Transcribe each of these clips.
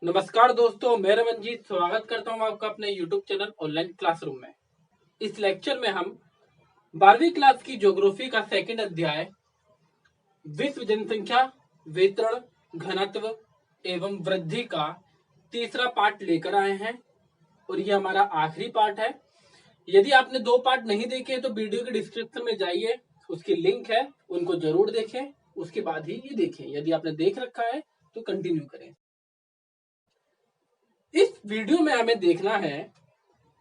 नमस्कार दोस्तों, मैं रमनजीत स्वागत करता हूं आपका अपने YouTube चैनल ऑनलाइन क्लासरूम में। इस लेक्चर में हम 12वीं क्लास की ज्योग्राफी का सेकंड अध्याय विश्व जनसंख्या वितरण घनत्व एवं वृद्धि का तीसरा पार्ट लेकर आए हैं और ये हमारा आखिरी पार्ट है। यदि आपने 2 पार्ट नहीं देखे तो वीडियो के डिस्क्रिप्शन में जाइए, उसकी लिंक है, उनको जरूर देखें, उसके बाद ही ये देखें। यदि आपने देख रखा है तो कंटिन्यू करें। इस वीडियो में हमें देखना है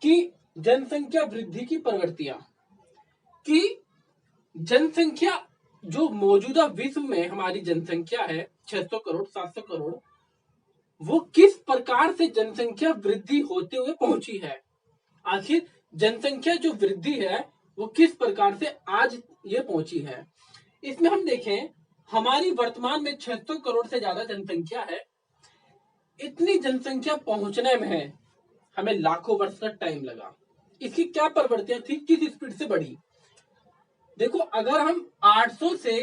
कि जनसंख्या वृद्धि की प्रवृत्तियां, कि जनसंख्या जो मौजूदा विश्व में हमारी जनसंख्या है 600 करोड़ 700 करोड़, वो किस प्रकार से जनसंख्या वृद्धि होते हुए पहुंची है। आखिर जनसंख्या जो वृद्धि है वो किस प्रकार से आज ये पहुंची है। इसमें हम देखें, हमारी वर्तमान में 600 करोड़ से ज्यादा जनसंख्या है। इतनी जनसंख्या पहुंचने में हमें लाखों वर्ष का टाइम लगा। इसकी क्या प्रवृत्तियां थी, किस स्पीड से बढ़ी। देखो, अगर हम 800 से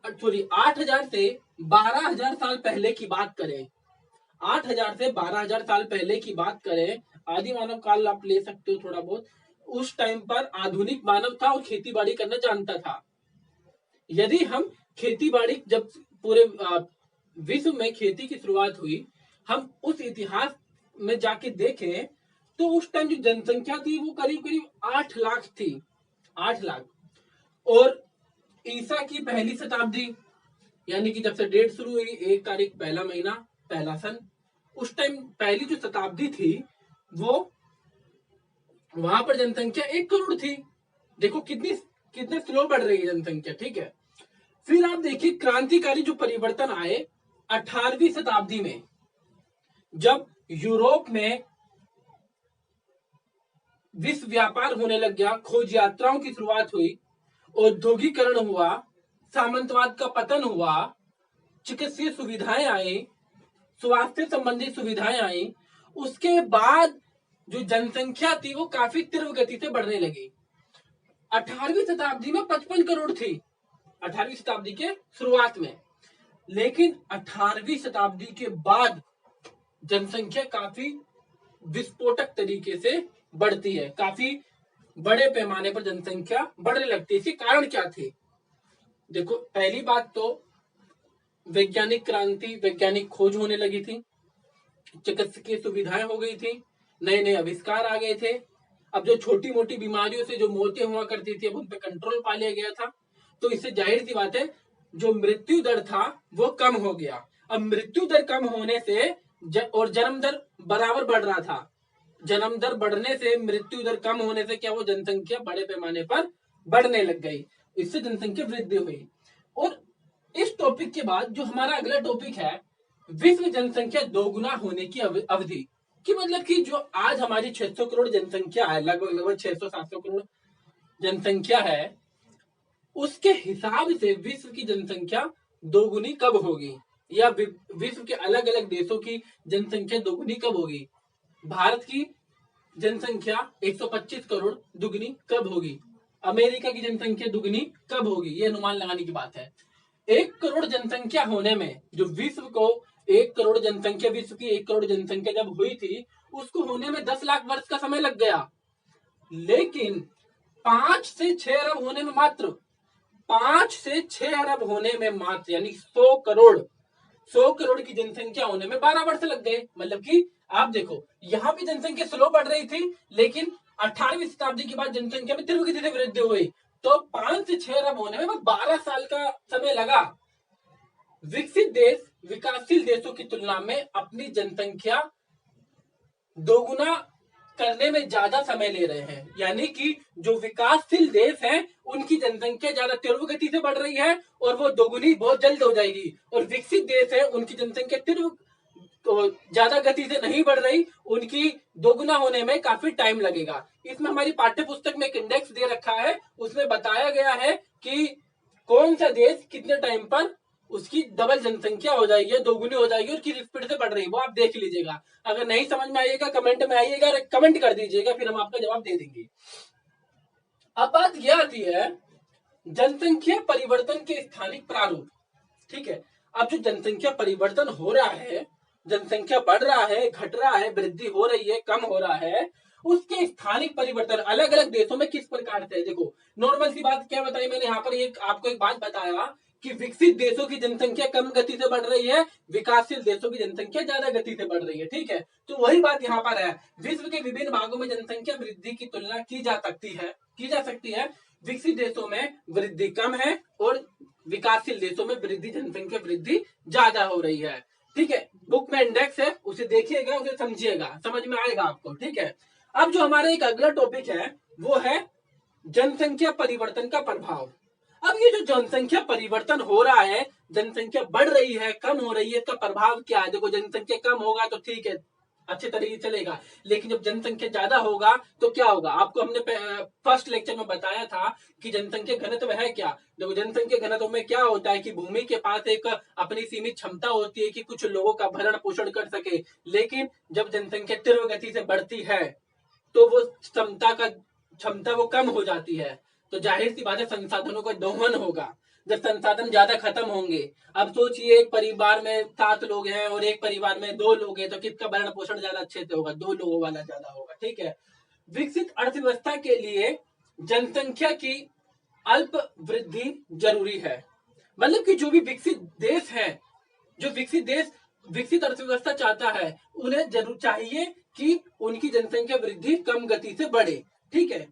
8000 से 12000 साल पहले की बात करें, 8000 से 12000 साल पहले की बात करें, आदि मानव काल आप ले सकते हो थोड़ा बहुत। उस टाइम पर आधुनिक मानव था और खेती बाड़ी करना जानता था। यदि हम खेती बाड़ी, जब पूरे विश्व में खेती की शुरुआत हुई, हम उस इतिहास में जाके देखें तो उस टाइम जो जनसंख्या थी वो करीब करीब 8 लाख थी, 8 लाख। और ईसा की पहली शताब्दी, यानी कि जब से डेट शुरू हुई 1 तारीख पहला महीना पहला सन, उस टाइम पहली जो शताब्दी थी वो वहां पर जनसंख्या 1 करोड़ थी। देखो कितने स्लो बढ़ रही है जनसंख्या, ठीक है। फिर आप देखिए क्रांतिकारी जो परिवर्तन आए 18वीं शताब्दी में, जब यूरोप में विश्व व्यापार होने लग गया, खोज यात्राओं की शुरुआत हुई, औद्योगिकरण हुआ, सामंतवाद का पतन हुआ, चिकित्सीय सुविधाएं आई, स्वास्थ्य संबंधी सुविधाएं आई, उसके बाद जो जनसंख्या थी वो काफी तीव्र गति से बढ़ने लगी। 18वीं शताब्दी में 55 करोड़ थी, 18वीं शताब्दी के शुरुआत में। लेकिन 18वीं शताब्दी के बाद जनसंख्या काफी विस्फोटक तरीके से बढ़ती है, काफी बड़े पैमाने पर जनसंख्या बढ़ने लगती है। इसके कारण क्या थे? देखो, पहली बात तो वैज्ञानिक क्रांति, वैज्ञानिक खोज होने लगी थी, चिकित्सकीय सुविधाएं हो गई थी, नए नए आविष्कार आ गए थे। अब जो छोटी मोटी बीमारियों से जो मौतें हुआ करती थी, अब उन पर कंट्रोल पा लिया गया था। तो इससे जाहिर सी बात है जो मृत्यु दर था वो कम हो गया। अब मृत्यु दर कम होने से और जन्म दर बराबर बढ़ रहा था। जन्म दर बढ़ने से, मृत्यु दर कम होने से क्या, वो जनसंख्या बड़े पैमाने पर बढ़ने लग गई, इससे जनसंख्या वृद्धि हुई। और इस टॉपिक के बाद जो हमारा अगला टॉपिक है, विश्व जनसंख्या दोगुना होने की अवधि, कि मतलब कि जो आज हमारी 600 करोड़ जनसंख्या है, लगभग 600-700 करोड़ जनसंख्या है, उसके हिसाब से विश्व की जनसंख्या दोगुनी कब होगी, या विश्व के अलग अलग देशों की जनसंख्या दोगुनी कब होगी। भारत की जनसंख्या 125 करोड़ दुगनी कब होगी, अमेरिका की जनसंख्या दुगनी कब होगी, ये अनुमान लगाने की बात है। 1 करोड़ जनसंख्या होने में, जो विश्व को 1 करोड़ जनसंख्या, विश्व की 1 करोड़ जनसंख्या जब हुई थी, उसको होने में 10 लाख वर्ष का समय लग गया। लेकिन 5 से 6 अरब होने में मात्र 5 से 6 अरब होने में मात्र, यानी 100 करोड़ की जनसंख्या होने में 12 वर्ष लग गए। मतलब कि आप देखो, यहां भी जनसंख्या स्लो बढ़ रही थी, लेकिन 18वीं शताब्दी के बाद जनसंख्या में तीव्र गति से वृद्धि हुई। तो 5 से 6 अरब होने में 12 साल का समय लगा। विकसित देश विकासशील देशों की तुलना में अपनी जनसंख्या दोगुना करने में ज्यादा समय ले रहे हैं। यानी कि जो विकासशील देश हैं उनकी जनसंख्या ज्यादा तीव्र गति से बढ़ रही है और वो दोगुनी बहुत जल्द हो जाएगी। और विकसित देश है, उनकी जनसंख्या तीव्र ज्यादा गति से नहीं बढ़ रही, उनकी दोगुना होने में काफी टाइम लगेगा। इसमें हमारी पाठ्य पुस्तक में एक इंडेक्स दे रखा है, उसमें बताया गया है कि कौन सा देश कितने टाइम पर उसकी डबल जनसंख्या हो जाएगी, दोगुनी हो जाएगी और किस स्पीड से बढ़ रही है, वो आप देख लीजिएगा। अगर नहीं समझ में आइएगा कमेंट में आइएगा, कमेंट कर दीजिएगा, फिर हम आपका जवाब दे देंगे। अब बात यह आती है जनसंख्या परिवर्तन के स्थानिक प्रारूप, ठीक है। अब जो जनसंख्या परिवर्तन हो रहा है जनसंख्या बढ़ रहा है, घट रहा है, वृद्धि हो रही है, कम हो रहा है, उसके स्थानिक परिवर्तन अलग अलग देशों में किस प्रकार से है। देखो नॉर्मल सी बात क्या बताई मैंने यहाँ पर, एक आपको एक बात बताया कि विकसित देशों की जनसंख्या कम गति से बढ़ रही है, विकासशील देशों की जनसंख्या ज्यादा गति से बढ़ रही है। ठीक है, तो वही बात यहाँ पर है। विश्व के विभिन्न भागों में जनसंख्या वृद्धि की तुलना की जा सकती है, की जा सकती है। विकसित देशों में वृद्धि कम है और विकासशील देशों में वृद्धि, जनसंख्या वृद्धि ज्यादा हो रही है। ठीक है, बुक में इंडेक्स है, उसे देखिएगा, उसे समझिएगा, समझ में आएगा आपको। ठीक है, अब जो हमारा एक अगला टॉपिक है वो है जनसंख्या परिवर्तन का प्रभाव। अब ये जो जनसंख्या परिवर्तन हो रहा है, जनसंख्या बढ़ रही है, कम हो रही है, इसका प्रभाव क्या है। देखो जनसंख्या कम होगा तो ठीक है, अच्छे तरीके से चलेगा, लेकिन जब जनसंख्या ज्यादा होगा तो क्या होगा। आपको हमने फर्स्ट लेक्चर में बताया था कि जनसंख्या घनत्व है क्या। देखो जनसंख्या घनत्व में क्या होता है कि भूमि के पास एक अपनी सीमित क्षमता होती है कि कुछ लोगों का भरण पोषण कर सके, लेकिन जब जनसंख्या तीव्र गति से बढ़ती है तो वो क्षमता वो कम हो जाती है। तो जाहिर सी बात है संसाधनों का दोहन होगा। जब संसाधन ज्यादा खत्म होंगे, अब सोचिए एक परिवार में 7 लोग हैं और एक परिवार में 2 लोग हैं, तो किसका भरण पोषण ज्यादा अच्छे से होगा, 2 लोगों वाला ज्यादा होगा। ठीक है, विकसित अर्थव्यवस्था के लिए जनसंख्या की अल्प वृद्धि जरूरी है। मतलब कि जो भी विकसित देश है, जो विकसित देश विकसित अर्थव्यवस्था चाहता है, उन्हें जरूर चाहिए कि उनकी जनसंख्या वृद्धि कम गति से बढ़े। ठीक है,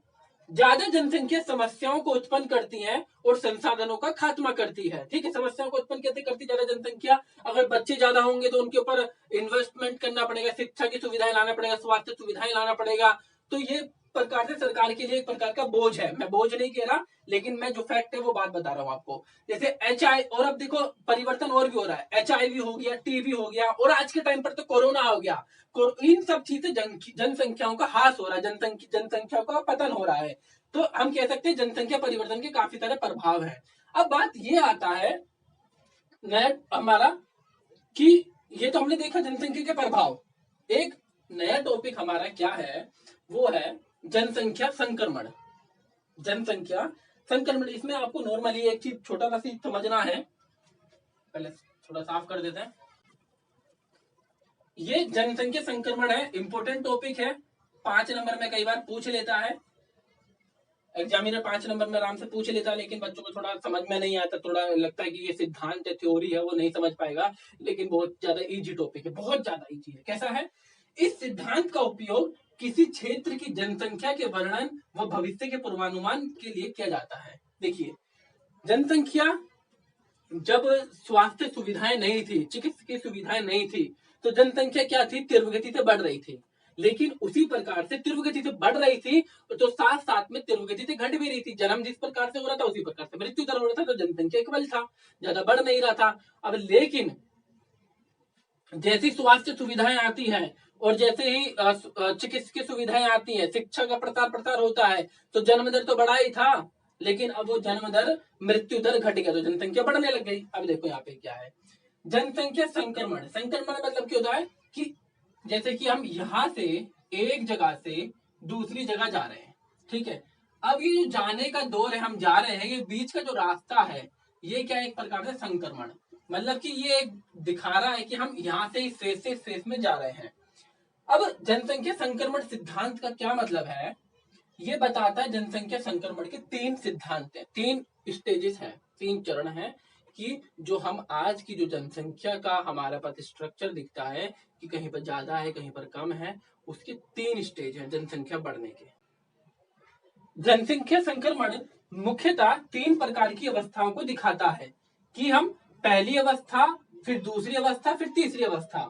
ज्यादा जनसंख्या समस्याओं को उत्पन्न करती है और संसाधनों का खात्मा करती है। ठीक है, समस्याओं को उत्पन्न कैसे करती ज्यादा जनसंख्या, अगर बच्चे ज्यादा होंगे तो उनके ऊपर इन्वेस्टमेंट करना पड़ेगा, शिक्षा की सुविधाएं लाना पड़ेगा, स्वास्थ्य सुविधाएं लाना पड़ेगा। तो ये प्रकार से सरकार के लिए एक प्रकार का बोझ है। मैं बोझ नहीं कह रहा, लेकिन मैं जो फैक्ट है वो बात बता रहा हूँ आपको। जैसे HIV, और अब देखो परिवर्तन और भी हो रहा है, HIV हो गया, TB हो गया, और आज के टाइम पर तो कोरोना हो गया। इन सब चीजें जनसंख्याओं का ह्रास हो रहा है, जनसंख्या का पतन हो रहा है। तो हम कह सकते हैं जनसंख्या परिवर्तन के काफी सारे प्रभाव हैं। अब बात ये आता है नया हमारा कि ये तो हमने देखा जनसंख्या के प्रभाव। एक नया टॉपिक हमारा क्या है, वो है जनसंख्या संक्रमण। जनसंख्या संक्रमण, इसमें आपको नॉर्मली एक चीज छोटा सा चीज समझना है, पहले थोड़ा साफ कर देते हैं। ये जनसंख्या संक्रमण है, इंपोर्टेंट टॉपिक है, 5 नंबर में कई बार पूछ लेता है एग्जामिनर, 5 नंबर में आराम से पूछ लेता है, लेकिन बच्चों को थोड़ा समझ में नहीं आता, थोड़ा लगता है कि ये सिद्धांत है, थ्योरी है, वो नहीं समझ पाएगा। लेकिन बहुत ज्यादा इजी टॉपिक है, बहुत ज्यादा इजी है। कैसा है, इस सिद्धांत का उपयोग किसी क्षेत्र की जनसंख्या के वर्णन व भविष्य के पूर्वानुमान के लिए किया जाता है। देखिए जनसंख्या, जब स्वास्थ्य सुविधाएं नहीं थी, चिकित्सा की सुविधाएं नहीं थी, तो जनसंख्या क्या थी, तीव्र गति से बढ़ रही थी। लेकिन उसी प्रकार से तीव्र गति से बढ़ रही थी तो साथ साथ में तीव्र गति से घट भी रही थी। जन्म जिस प्रकार से हो रहा था उसी प्रकार से मृत्यु दर हो रहा था, तो जनसंख्या इक्वल था, ज्यादा बढ़ नहीं रहा था। अब लेकिन जैसी स्वास्थ्य सुविधाएं आती हैं और जैसे ही चिकित्सा की सुविधाएं आती हैं, शिक्षा का प्रसार प्रसार होता है, तो जन्म दर तो बढ़ा ही था, लेकिन अब वो जन्म दर मृत्यु दर घट गया, तो जनसंख्या बढ़ने लग गई। अब देखो यहाँ पे क्या है, जनसंख्या संक्रमण। संक्रमण मतलब क्या होता है कि जैसे कि हम यहाँ से एक जगह से दूसरी जगह जा रहे हैं। ठीक है, अब ये जो जाने का दौर है, हम जा रहे हैं, ये बीच का जो रास्ता है, ये क्या है, एक प्रकार से संक्रमण। मतलब कि ये दिखा रहा है कि हम यहाँ से इस फेज से इस फेज में जा रहे हैं। अब जनसंख्या संक्रमण सिद्धांत का क्या मतलब है, ये बताता है जनसंख्या संक्रमण के 3 सिद्धांत हैं, 3 स्टेजेस हैं, 3 चरण हैं, कि जो हम आज की जो जनसंख्या का हमारे पास स्ट्रक्चर दिखता है कि कहीं पर ज्यादा है कहीं पर कम है, उसके 3 स्टेज हैं जनसंख्या बढ़ने के। जनसंख्या संक्रमण मुख्यतः 3 प्रकार की अवस्थाओं को दिखाता है कि हम पहली अवस्था, फिर दूसरी अवस्था, फिर तीसरी अवस्था।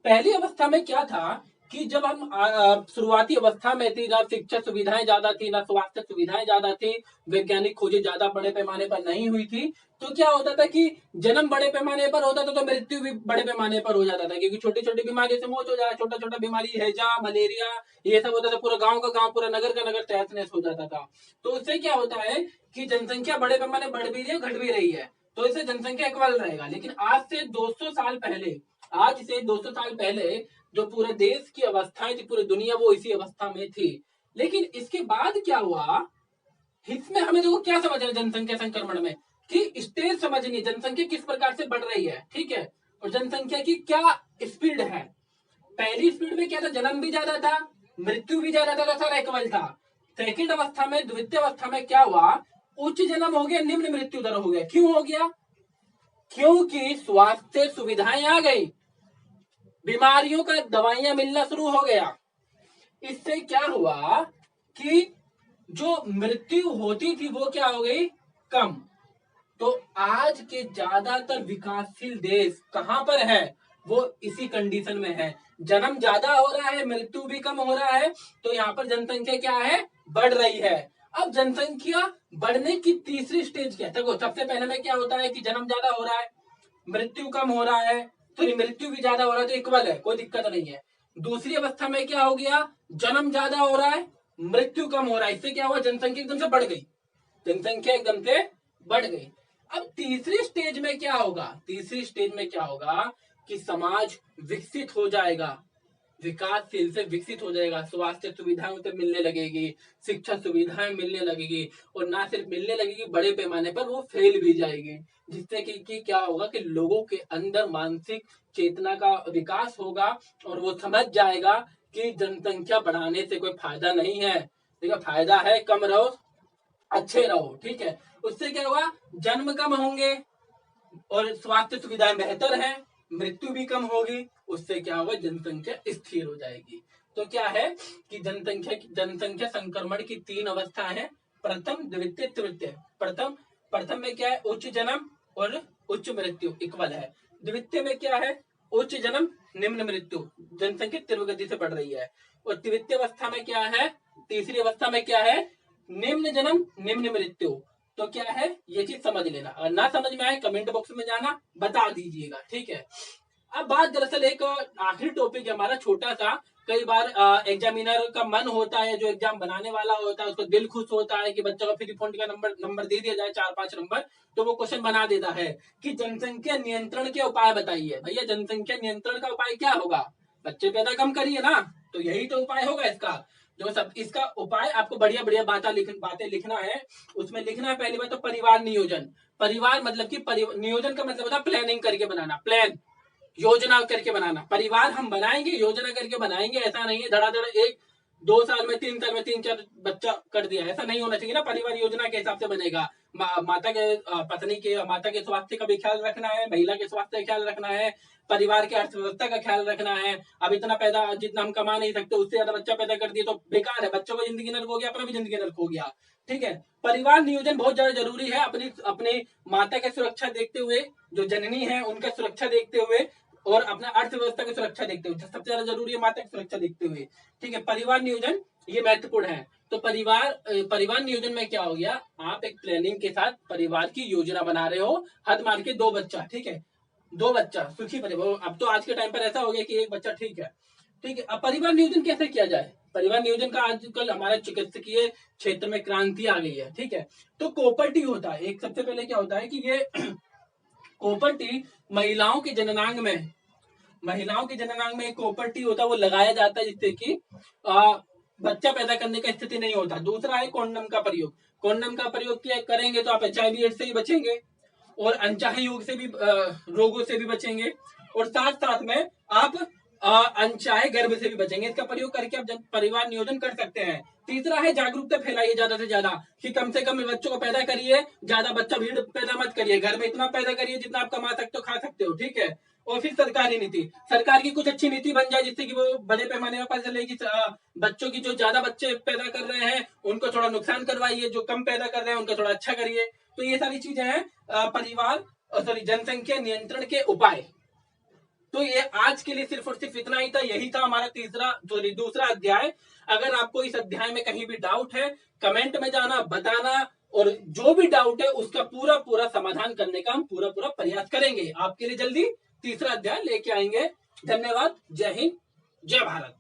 पहली अवस्था में क्या था कि जब हम शुरुआती अवस्था में थी, ना शिक्षा सुविधाएं ज्यादा थी, ना स्वास्थ्य सुविधाएं ज्यादा थी, वैज्ञानिक खोजें ज्यादा बड़े पैमाने पर नहीं हुई थी, तो क्या होता था कि जन्म बड़े पैमाने पर होता था तो मृत्यु भी बड़े पैमाने पर हो जाता था, क्योंकि छोटी छोटी बीमारी से मौत हो जाए, छोटा छोटा बीमारी, हैजा, मलेरिया, ये सब होता था, पूरा गांव का गांव, पूरा नगर का नगर तहस नहस हो जाता था। तो उससे क्या होता है कि जनसंख्या बड़े पैमाने बढ़ भी रही है, घट भी रही है, तो इससे जनसंख्या इक्वल रहेगा। लेकिन आज से 200 साल पहले, आज से 200 साल पहले जो पूरे देश की अवस्थाएं थी, पूरी दुनिया वो इसी अवस्था में थी। लेकिन इसके बाद क्या हुआ, इसमें हमें देखो क्या समझ रहे जनसंख्या संक्रमण में, कि स्टेज समझनी, जनसंख्या किस प्रकार से बढ़ रही है। ठीक है, और जनसंख्या की क्या स्पीड है। पहली स्पीड में क्या था, जन्म भी ज्यादा था, मृत्यु भी ज्यादा था, तो सारा इक्वल था। सेकंड अवस्था में, द्वितीय अवस्था में क्या हुआ, उच्च जन्म हो गया, निम्न मृत्यु दर हो गया। क्यों हो गया, क्योंकि स्वास्थ्य सुविधाएं आ गई, बीमारियों का दवाइयां मिलना शुरू हो गया। इससे क्या हुआ कि जो मृत्यु होती थी वो क्या हो गई, कम। तो आज के ज्यादातर विकासशील देश कहां पर है, वो इसी कंडीशन में है। जन्म ज्यादा हो रहा है, मृत्यु भी कम हो रहा है, तो यहाँ पर जनसंख्या क्या है, बढ़ रही है। अब जनसंख्या बढ़ने की तीसरी स्टेज क्या है, देखो सबसे पहले में क्या होता है कि जन्म ज्यादा हो रहा है, मृत्यु कम हो रहा है, तो मृत्यु भी ज्यादा हो रहा है, तो इक्वल है, कोई दिक्कत नहीं है। दूसरी अवस्था में क्या हो गया, जन्म ज्यादा हो रहा है, मृत्यु कम हो रहा है, इससे क्या हुआ, जनसंख्या एकदम से बढ़ गई, जनसंख्या एकदम से बढ़ गई। अब तीसरी स्टेज में क्या होगा, तीसरी स्टेज में क्या होगा कि समाज विकसित हो जाएगा, विकासशील से विकसित हो जाएगा, स्वास्थ्य सुविधाएं उसे मिलने लगेगी, शिक्षा सुविधाएं मिलने लगेगी, और ना सिर्फ मिलने लगेगी, बड़े पैमाने पर वो फैल भी जाएगी, जिससे कि क्या होगा कि लोगों के अंदर मानसिक चेतना का विकास होगा, और वो समझ जाएगा कि जनसंख्या बढ़ाने से कोई फायदा नहीं है, देखो फायदा है कम रहो अच्छे रहो, ठीक है। उससे क्या होगा, जन्म कम होंगे और स्वास्थ्य सुविधाएं बेहतर है, मृत्यु भी कम होगी, उससे क्या होगा, जनसंख्या स्थिर हो जाएगी। तो क्या है कि जनसंख्या संक्रमण की तीन अवस्था है, प्रथम द्वितीय तृतीय। प्रथम में क्या है, उच्च जन्म और उच्च मृत्यु इक्वल है। द्वितीय में क्या है, उच्च जन्म निम्न मृत्यु, जनसंख्या तीव्र गति से बढ़ रही है। और तृतीय अवस्था में क्या है, तीसरी अवस्था में क्या है, निम्न जन्म निम्न मृत्यु। तो क्या है, ये चीज समझ लेना, अगर ना समझ में आए कमेंट बॉक्स में जाना बता दीजिएगा, ठीक है। अब बात दरअसल एक आखिरी टॉपिक है हमारा छोटा सा। कई बार एग्जामिनर का मन होता है, जो एग्जाम बनाने वाला होता है उसको दिल खुश होता है कि बच्चों का फ्री फंड का नंबर दे दिया जाए 4-5 नंबर, तो वो क्वेश्चन बना देता है कि जनसंख्या नियंत्रण के उपाय बताइए। भैया जनसंख्या नियंत्रण का उपाय क्या होगा, बच्चे पैदा कम करिए ना, तो यही तो उपाय होगा इसका। जो सब इसका उपाय आपको बढ़िया बढ़िया बातें लिखना है। उसमें लिखना है पहली बात तो परिवार नियोजन। परिवार मतलब कि नियोजन का मतलब होता है प्लानिंग करके बनाना, प्लान योजना करके बनाना। परिवार हम बनाएंगे, योजना करके बनाएंगे, ऐसा नहीं है धड़ाधड़ 1-2 साल में 3 साल में 3-4 बच्चा कर दिया, ऐसा नहीं होना चाहिए ना। परिवार योजना के हिसाब से बनेगा। माता के पत्नी के माता के स्वास्थ्य का भी ख्याल रखना है, महिला के स्वास्थ्य का ख्याल रखना है, परिवार के अर्थव्यवस्था का ख्याल रखना है। अब इतना पैदा जितना हम कमा नहीं सकते उससे ज्यादा बच्चा पैदा कर दिए तो बेकार है, बच्चों को जिंदगी नर्क हो गया, अपना भी जिंदगी नर्क हो गया, ठीक है। परिवार नियोजन बहुत ज्यादा जरूरी है, अपनी अपनी माता की सुरक्षा देखते हुए, जो जननी है उनका सुरक्षा देखते हुए, और अपना अर्थव्यवस्था की सुरक्षा देखते हुए, सबसे ज्यादा जरूरी है माता की सुरक्षा देखते हुए, ठीक है। परिवार नियोजन ये महत्वपूर्ण है। तो परिवार नियोजन में क्या हो गया, आप एक प्लानिंग के साथ परिवार की योजना बना रहे हो, हद मार के 2 बच्चा, ठीक है, 2 बच्चा सुखी परिवार। अब तो आज के टाइम पर ऐसा हो गया कि 1 बच्चा ठीक है, ठीक है। अब परिवार नियोजन कैसे किया जाए, परिवार नियोजन का आजकल हमारे चिकित्सकीय क्षेत्र में क्रांति आ गई है, ठीक है। तो कोपर्टी होता है एक, सबसे पहले क्या होता है कि ये कोपर्टी महिलाओं के जननांग में एक कोपर्टी होता है, वो लगाया जाता है जिससे कि बच्चा पैदा करने का स्थिति नहीं होता। दूसरा है कॉन्डम का प्रयोग। कॉन्डम का प्रयोग किया करेंगे तो आप HIV एड्स से ही बचेंगे, और अनचाहे योग से भी रोगों से भी बचेंगे, और साथ साथ में आप अनचाहे गर्भ से भी बचेंगे। इसका प्रयोग करके आप परिवार नियोजन कर सकते हैं। तीसरा है जागरूकता फैलाइए ज्यादा से ज्यादा, कि कम से कम बच्चों को पैदा करिए, ज्यादा बच्चा भीड़ पैदा मत करिए, घर में इतना पैदा करिए जितना आप कमा सकते हो खा सकते हो, ठीक है। और फिर सरकारी नीति, सरकार की कुछ अच्छी नीति बन जाए जिससे कि वो बड़े पैमाने पर पता चले कि बच्चों की जो ज्यादा बच्चे पैदा कर रहे हैं उनको थोड़ा नुकसान करवाइए, जो कम पैदा कर रहे हैं उनको थोड़ा अच्छा करिए। तो ये सारी चीजें हैं जनसंख्या नियंत्रण के उपाय। तो ये आज के लिए सिर्फ और सिर्फ इतना ही था, यही था हमारा दूसरा अध्याय। अगर आपको इस अध्याय में कहीं भी डाउट है कमेंट में जाना, बताना, और जो भी डाउट है उसका पूरा पूरा समाधान करने का हम पूरा पूरा प्रयास करेंगे। आपके लिए जल्दी तीसरा अध्याय लेके आएंगे। धन्यवाद, जय हिंद, जय भारत।